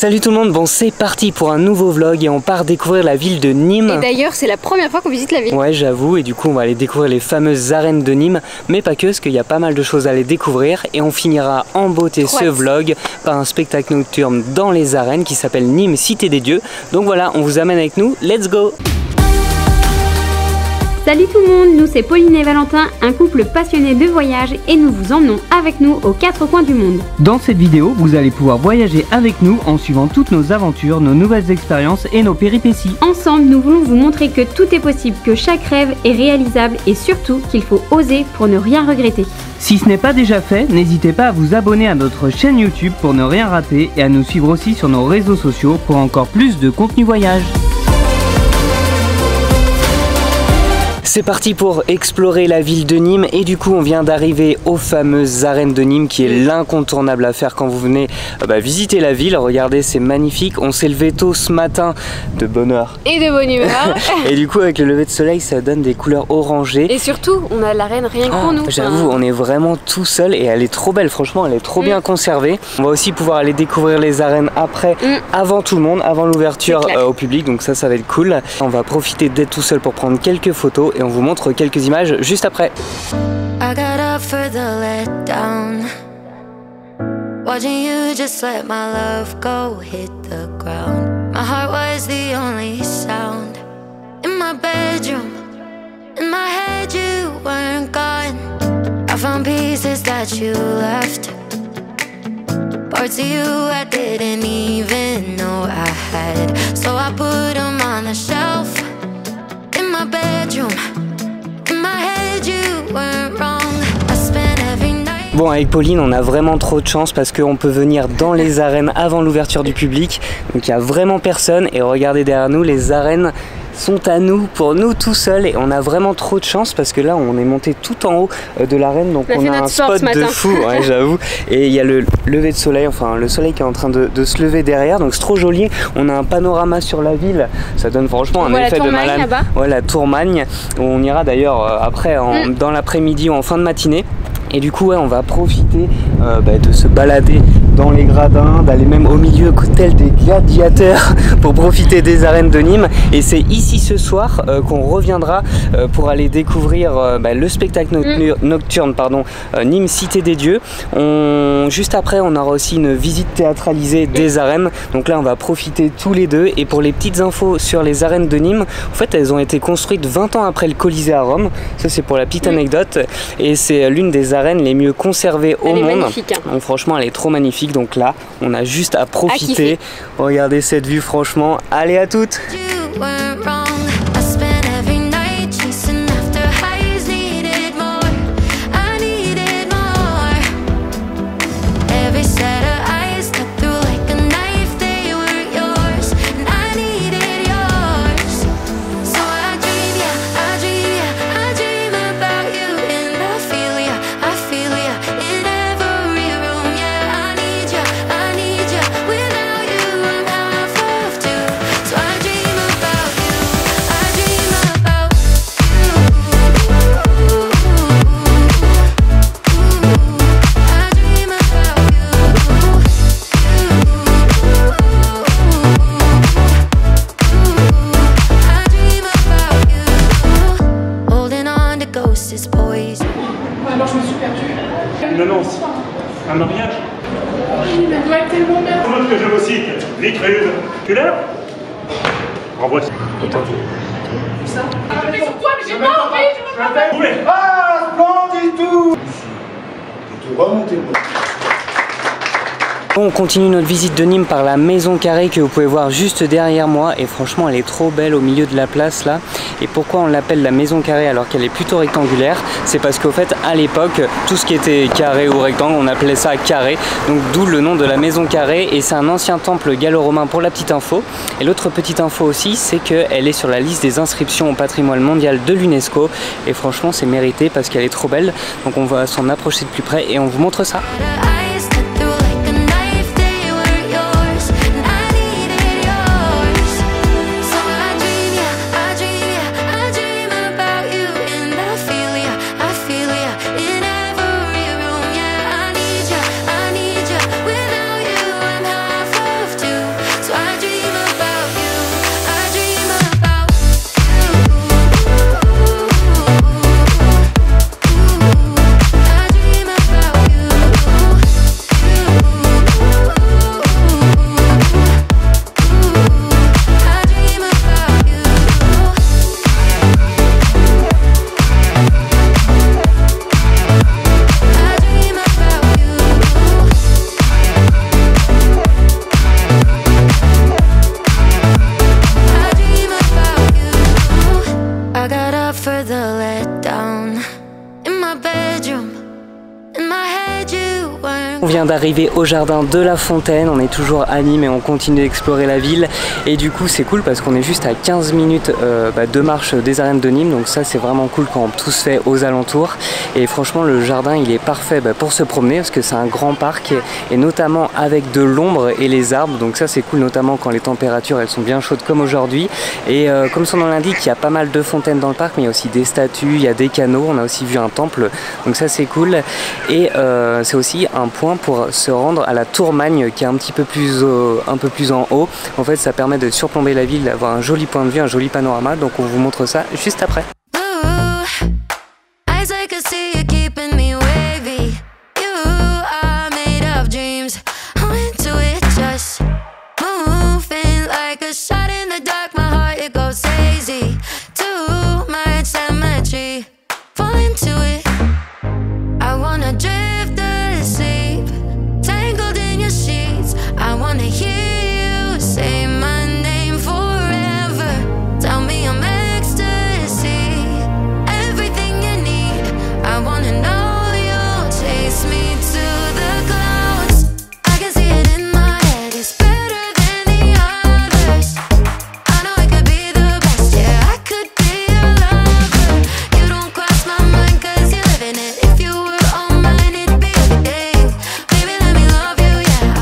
Salut tout le monde, bon c'est parti pour un nouveau vlog et on part découvrir la ville de Nîmes. Et d'ailleurs c'est la première fois qu'on visite la ville. Ouais j'avoue, et du coup on va aller découvrir les fameuses arènes de Nîmes, mais pas que, parce qu'il y a pas mal de choses à aller découvrir. Et on finira en beauté ce vlog par un spectacle nocturne dans les arènes qui s'appelle Nîmes Cité des Dieux. Donc voilà, on vous amène avec nous, let's go! Salut tout le monde, nous c'est Pauline et Valentin, un couple passionné de voyage, et nous vous emmenons avec nous aux quatre coins du monde. Dans cette vidéo, vous allez pouvoir voyager avec nous en suivant toutes nos aventures, nos nouvelles expériences et nos péripéties. Ensemble, nous voulons vous montrer que tout est possible, que chaque rêve est réalisable et surtout qu'il faut oser pour ne rien regretter. Si ce n'est pas déjà fait, n'hésitez pas à vous abonner à notre chaîne YouTube pour ne rien rater et à nous suivre aussi sur nos réseaux sociaux pour encore plus de contenu voyage. C'est parti pour explorer la ville de Nîmes, et du coup on vient d'arriver aux fameuses arènes de Nîmes qui est l'incontournable à faire quand vous venez visiter la ville. Regardez, c'est magnifique, on s'est levé tôt ce matin de bonne heure. Et de bonne humeur. Et du coup avec le lever de soleil ça donne des couleurs orangées. Et surtout on a l'arène rien que pour nous. J'avoue, on est vraiment tout seul et elle est trop belle, franchement elle est trop bien conservée. On va aussi pouvoir aller découvrir les arènes après, avant tout le monde, avant l'ouverture au public, donc ça va être cool. On va profiter d'être tout seul pour prendre quelques photos et on vous montre quelques images juste après. I got up for the letdown, watching you just let my love go hit the ground. My heart was the only sound in my bedroom. In my head you weren't gone. I found pieces that you left, parts of you I didn't even know I had. So I put them on the shelf in my bedroom. Bon, avec Pauline on a vraiment trop de chance parce qu'on peut venir dans les arènes avant l'ouverture du public, donc il n'y a vraiment personne. Et regardez derrière nous, les arènes sont à nous, pour nous tout seuls, et on a vraiment trop de chance parce que là on est monté tout en haut de l'arène, donc on a un spot de fou, ouais, j'avoue. Et il y a le lever de soleil, enfin le soleil qui est en train de se lever derrière, donc c'est trop joli. On a un panorama sur la ville, ça donne franchement un effet de malade. Ouais, la Tour Magne, où on ira d'ailleurs après dans l'après-midi ou en fin de matinée. Et du coup, ouais, on va profiter de se balader dans les gradins, d'aller même au milieu tel des gladiateurs pour profiter des arènes de Nîmes. Et c'est ici ce soir qu'on reviendra pour aller découvrir le spectacle nocturne, Nîmes Cité des Dieux. Juste après, on aura aussi une visite théâtralisée des arènes. Donc là, on va profiter tous les deux. Et pour les petites infos sur les arènes de Nîmes, en fait, elles ont été construites 20 ans après le Colisée à Rome. Ça, c'est pour la petite anecdote. Et c'est l'une des arènes les mieux conservées au monde. Magnifique, hein. Donc franchement elle est trop magnifique, donc là on a juste à profiter. Regardez cette vue, franchement, allez à toutes. Alors je me suis perdue. Une annonce, un mariage. Il me doit tellement bien. Pour que je vous cite, vitriculaire. Renvoie. Attends. Ça. Mais sur toi, mais j'ai pas envie, je veux pas. Ah, splendide tout. Tout remonter le monde. On continue notre visite de Nîmes par la Maison Carrée que vous pouvez voir juste derrière moi, et franchement elle est trop belle au milieu de la place là. Et pourquoi on l'appelle la Maison Carrée alors qu'elle est plutôt rectangulaire? C'est parce qu'au fait à l'époque tout ce qui était carré ou rectangle on appelait ça carré, donc d'où le nom de la Maison Carrée. Et c'est un ancien temple gallo-romain pour la petite info. Et l'autre petite info aussi, c'est qu'elle est sur la liste des inscriptions au patrimoine mondial de l'UNESCO, et franchement c'est mérité parce qu'elle est trop belle. Donc on va s'en approcher de plus près et on vous montre ça. vient d'arriver au jardin de la Fontaine, on est toujours à Nîmes et on continue d'explorer la ville. Et du coup c'est cool parce qu'on est juste à 15 minutes de marche des arènes de Nîmes, donc ça c'est vraiment cool quand tout se fait aux alentours. Et franchement le jardin il est parfait pour se promener parce que c'est un grand parc et notamment avec de l'ombre et les arbres, donc ça c'est cool notamment quand les températures elles sont bien chaudes comme aujourd'hui. Et comme son nom l'indique, il y a pas mal de fontaines dans le parc, mais il y a aussi des statues, il y a des canaux, on a aussi vu un temple, donc ça c'est cool. Et c'est aussi un point pour se rendre à la Tourmagne qui est un petit peu plus en haut. En fait ça permet de surplomber la ville, d'avoir un joli point de vue, un joli panorama, donc on vous montre ça juste après.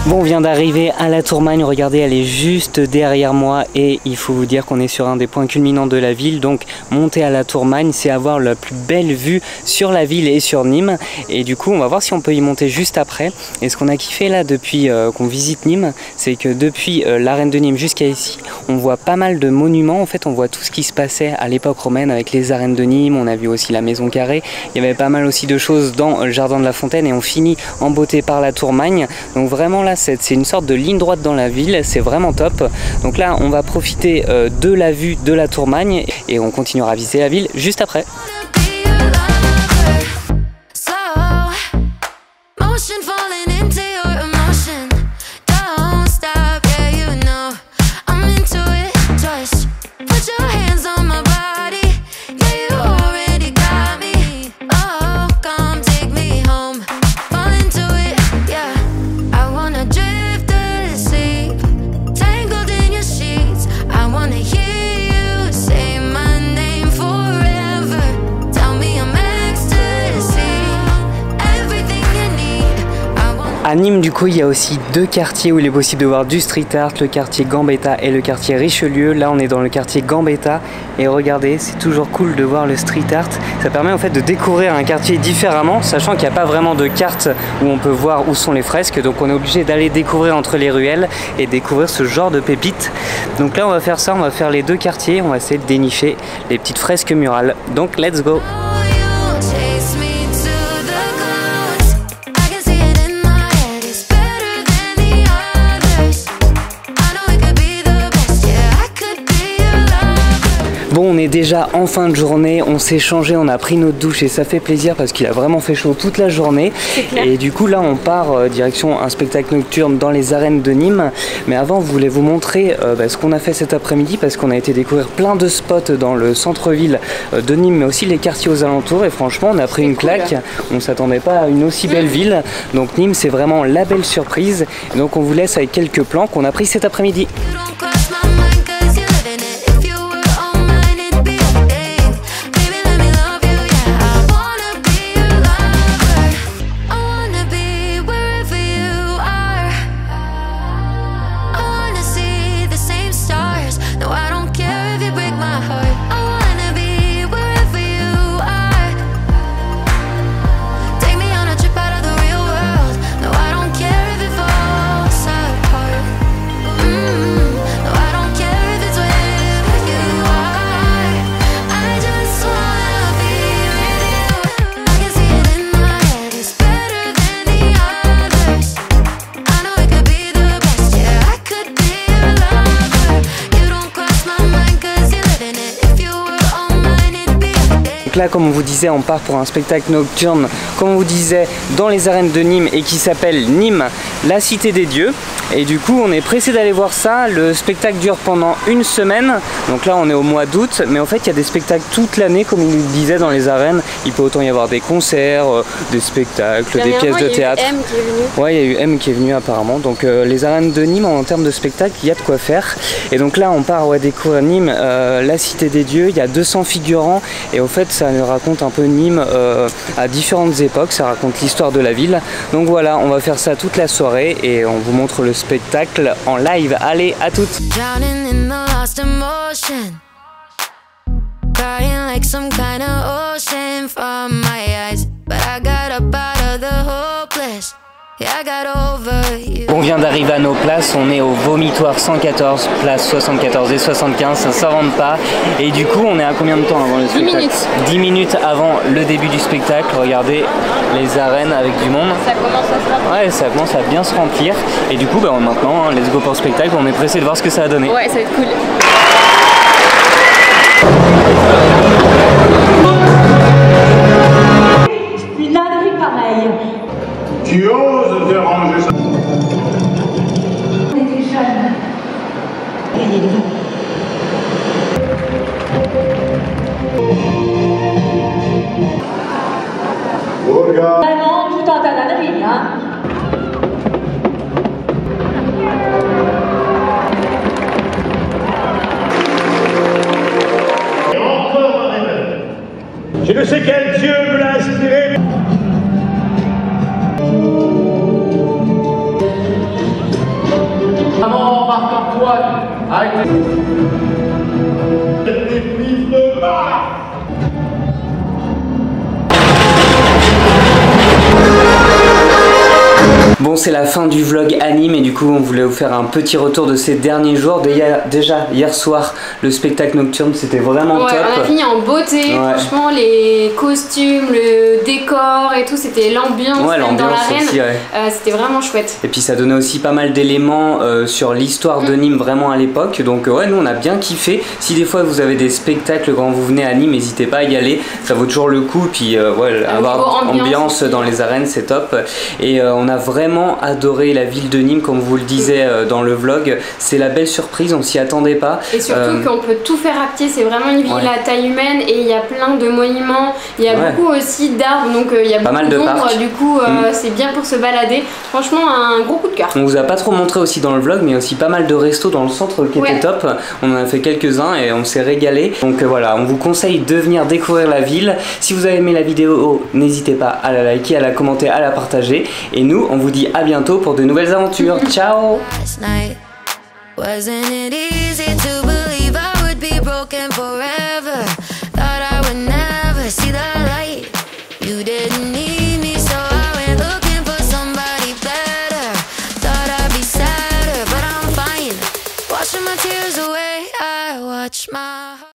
Bon, on vient d'arriver à la Tourmagne, regardez, elle est juste derrière moi et il faut vous dire qu'on est sur un des points culminants de la ville. Donc monter à la Tourmagne, c'est avoir la plus belle vue sur la ville et sur Nîmes. Et du coup, on va voir si on peut y monter juste après. Et ce qu'on a kiffé là depuis qu'on visite Nîmes, c'est que depuis l'arène de Nîmes jusqu'à ici, on voit pas mal de monuments. En fait, on voit tout ce qui se passait à l'époque romaine avec les arènes de Nîmes. On a vu aussi la maison carrée. Il y avait pas mal aussi de choses dans le jardin de la Fontaine et on finit en beauté par la Tourmagne. Donc vraiment là, c'est une sorte de ligne droite dans la ville, c'est vraiment top. Donc là, on va profiter de la vue de la Tourmagne et on continuera à visiter la ville juste après. À Nîmes, du coup, il y a aussi deux quartiers où il est possible de voir du street art, le quartier Gambetta et le quartier Richelieu. Là, on est dans le quartier Gambetta et regardez, c'est toujours cool de voir le street art. Ça permet en fait de découvrir un quartier différemment, sachant qu'il n'y a pas vraiment de carte où on peut voir où sont les fresques. Donc on est obligé d'aller découvrir entre les ruelles et découvrir ce genre de pépites. Donc là, on va faire ça, on va faire les deux quartiers, on va essayer de dénicher les petites fresques murales. Donc let's go! Bon, on est déjà en fin de journée, on s'est changé, on a pris notre douche et ça fait plaisir parce qu'il a vraiment fait chaud toute la journée. Et du coup là on part direction un spectacle nocturne dans les arènes de Nîmes. Mais avant, je voulais vous montrer ce qu'on a fait cet après-midi parce qu'on a été découvrir plein de spots dans le centre-ville de Nîmes mais aussi les quartiers aux alentours et franchement on a pris une claque. On ne s'attendait pas à une aussi belle ville. Donc Nîmes c'est vraiment la belle surprise. Et donc on vous laisse avec quelques plans qu'on a pris cet après-midi. là, comme on vous disait, on part pour un spectacle nocturne, comme on vous disait, dans les arènes de Nîmes et qui s'appelle Nîmes, la cité des dieux. Et du coup, on est pressé d'aller voir ça. Le spectacle dure pendant une semaine. Donc là, on est au mois d'août. Mais en fait, il y a des spectacles toute l'année, comme il nous le disait, dans les arènes. Il peut autant y avoir des concerts, des spectacles, des pièces de théâtre. Il y a eu M qui est venu. Ouais, il y a eu M qui est venu apparemment. Donc les arènes de Nîmes, en termes de spectacle, il y a de quoi faire. Et donc là, on part découvrir Nîmes, la cité des dieux. Il y a 200 figurants. Et au fait, ça nous raconte un peu Nîmes à différentes époques. Ça raconte l'histoire de la ville. Donc voilà, on va faire ça toute la soirée et on vous montre le spectacle en live. Allez, à toutes. On vient d'arriver à nos places, on est au vomitoire 114, place 74 et 75, ça s'invente pas. Et du coup, on est à combien de temps avant le spectacle? 10 minutes. 10 minutes avant le début du spectacle. Regardez les arènes avec du monde. Ça commence à se remplir. Ouais, ça commence à bien se remplir. Et du coup, maintenant, let's go pour le spectacle. On est pressé de voir ce que ça va donner. Ouais, ça va être cool. Une ânerie pareille. Tu oses déranger ça? On était jeunes. Gagnez de vous. Regarde. Vraiment, tout un tas d'âneries, hein. Et encore un rêve. Je ne sais quel Dieu me l'a inspiré. Maman embarque en toi avec Des fils de marre. Bon, c'est la fin du vlog à Nîmes et du coup on voulait vous faire un petit retour de ces derniers jours. Déjà hier soir, le spectacle nocturne, c'était vraiment top. On a fini en beauté, franchement les costumes, le décor et tout, c'était l'ambiance dans l'arène, c'était vraiment chouette. Et puis ça donnait aussi pas mal d'éléments sur l'histoire de Nîmes vraiment à l'époque. Donc ouais, nous on a bien kiffé. Si des fois vous avez des spectacles quand vous venez à Nîmes, n'hésitez pas à y aller, ça vaut toujours le coup. Puis avoir ambiance dans les arènes, c'est top. Et on a vraiment adoré la ville de Nîmes, comme vous le disiez dans le vlog. C'est la belle surprise, on s'y attendait pas. Et surtout qu'on peut tout faire à pied, c'est vraiment une ville à taille humaine et il y a plein de monuments, il y a beaucoup aussi d'arbres, donc il y a beaucoup d'ombre, du coup c'est bien pour se balader. Franchement, un gros coup de cœur. On vous a pas trop montré aussi dans le vlog, mais aussi pas mal de restos dans le centre qui étaient top. On en a fait quelques-uns et on s'est régalé. Donc voilà, on vous conseille de venir découvrir la ville. Si vous avez aimé la vidéo, n'hésitez pas à la liker, à la commenter, à la partager. Et nous, on vous dit à bientôt pour de nouvelles aventures. Ciao! Wasn't it easy to believe I would be broken forever?